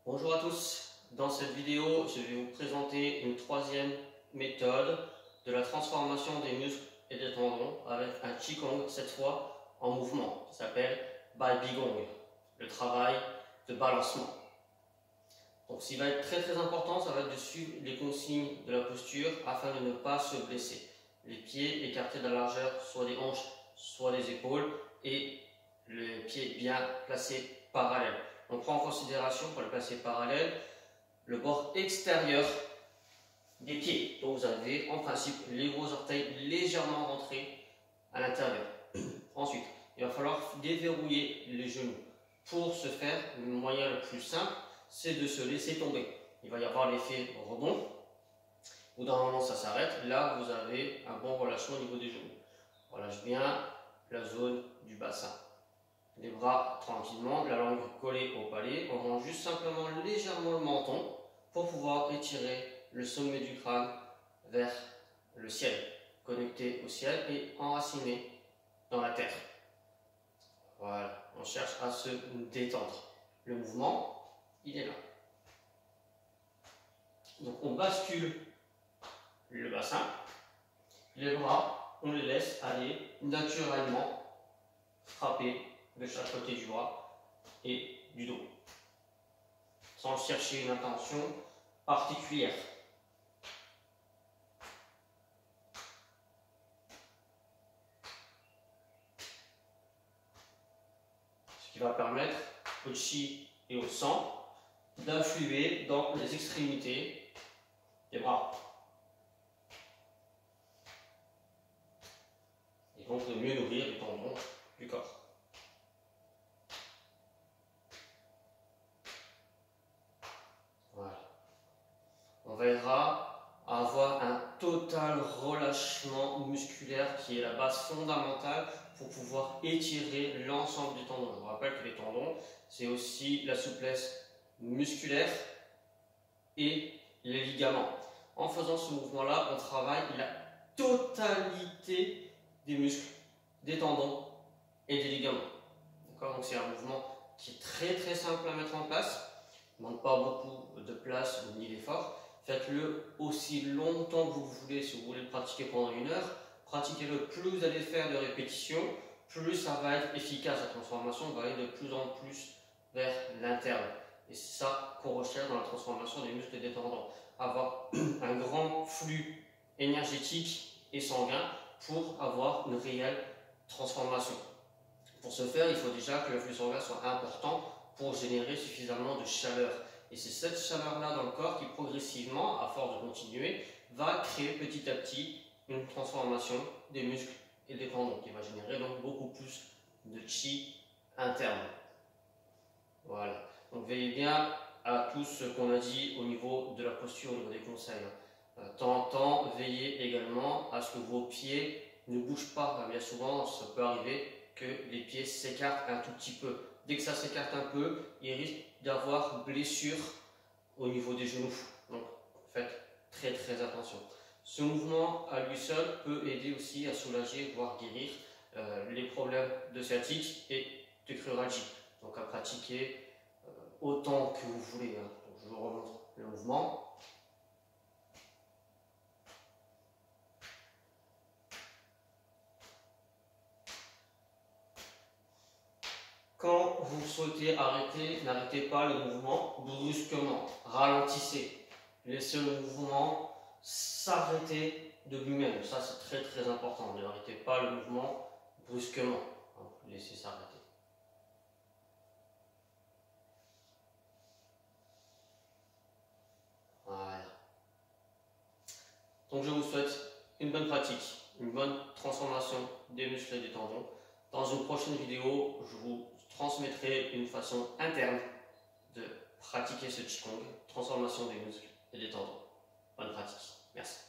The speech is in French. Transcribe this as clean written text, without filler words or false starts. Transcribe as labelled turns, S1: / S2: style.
S1: Bonjour à tous, dans cette vidéo je vais vous présenter une troisième méthode de la transformation des muscles et des tendons avec un Qigong, cette fois en mouvement, qui s'appelle Bai Bigong, le travail de balancement. Donc ce qui va être très important, ça va être de suivre les consignes de la posture afin de ne pas se blesser. Les pieds écartés de la largeur soit des hanches, soit des épaules et les pieds bien placés parallèles. On prend en considération pour le placer parallèle le bord extérieur des pieds. Donc vous avez en principe les gros orteils légèrement rentrés à l'intérieur. Ensuite, il va falloir déverrouiller les genoux. Pour ce faire, le moyen le plus simple, c'est de se laisser tomber. Il va y avoir l'effet rebond, où d'un moment ça s'arrête. Là, vous avez un bon relâchement au niveau des genoux. On relâche bien la zone du bassin. Les bras tranquillement, la langue collée au palais. On rend juste simplement légèrement le menton pour pouvoir étirer le sommet du crâne vers le ciel, connecté au ciel et enraciné dans la terre. Voilà, on cherche à se détendre. Le mouvement, il est là. Donc on bascule le bassin, les bras, on les laisse aller naturellement frapper de chaque côté du bras et du dos, sans chercher une intention particulière. Ce qui va permettre au chi et au sang d'influer dans les extrémités des bras. Et donc de mieux nourrir les tendons du corps. Voilà. On verra avoir un total relâchement musculaire qui est la base fondamentale pour pouvoir étirer l'ensemble des tendons. Je vous rappelle que les tendons, c'est aussi la souplesse musculaire et les ligaments. En faisant ce mouvement-là, on travaille la totalité des muscles, des tendons et des ligaments. Donc c'est un mouvement qui est très simple à mettre en place. Il ne demande pas beaucoup de place ni d'effort. Faites-le aussi longtemps que vous voulez. Si vous voulez le pratiquer pendant 1 heure, pratiquez-le. Plus vous allez faire de répétitions, plus ça va être efficace. La transformation va aller de plus en plus vers l'interne. Et c'est ça qu'on recherche dans la transformation des muscles et des tendons. Avoir un grand flux énergétique et sanguin pour avoir une réelle transformation. Pour ce faire, il faut déjà que le flux sanguin soit important pour générer suffisamment de chaleur. Et c'est cette chaleur-là dans le corps qui progressivement, à force de continuer, va créer petit à petit une transformation des muscles et des tendons, qui va générer donc beaucoup plus de chi interne. Voilà. Donc veillez bien à tout ce qu'on a dit au niveau de la posture, au niveau des conseils. De temps en temps, veillez également à ce que vos pieds ne bougent pas. Bien souvent, ça peut arriver que les pieds s'écartent un tout petit peu. Dès que ça s'écarte un peu, il risque d'avoir blessure au niveau des genoux. Donc faites très attention. Ce mouvement à lui seul peut aider aussi à soulager, voire guérir les problèmes de sciatique et de cruralgie. Donc à pratiquer autant que vous voulez. Donc, je vous remontre le mouvement. Quand vous souhaitez arrêter, n'arrêtez pas le mouvement brusquement. Ralentissez. Laissez le mouvement s'arrêter de lui-même. Ça, c'est très important. N'arrêtez pas le mouvement brusquement. Laissez s'arrêter. Voilà. Donc, je vous souhaite une bonne pratique, une bonne transformation des muscles et des tendons. Dans une prochaine vidéo, je vous transmettrai une façon interne de pratiquer ce Qigong, transformation des muscles et des tendons. Bonne pratique. Merci.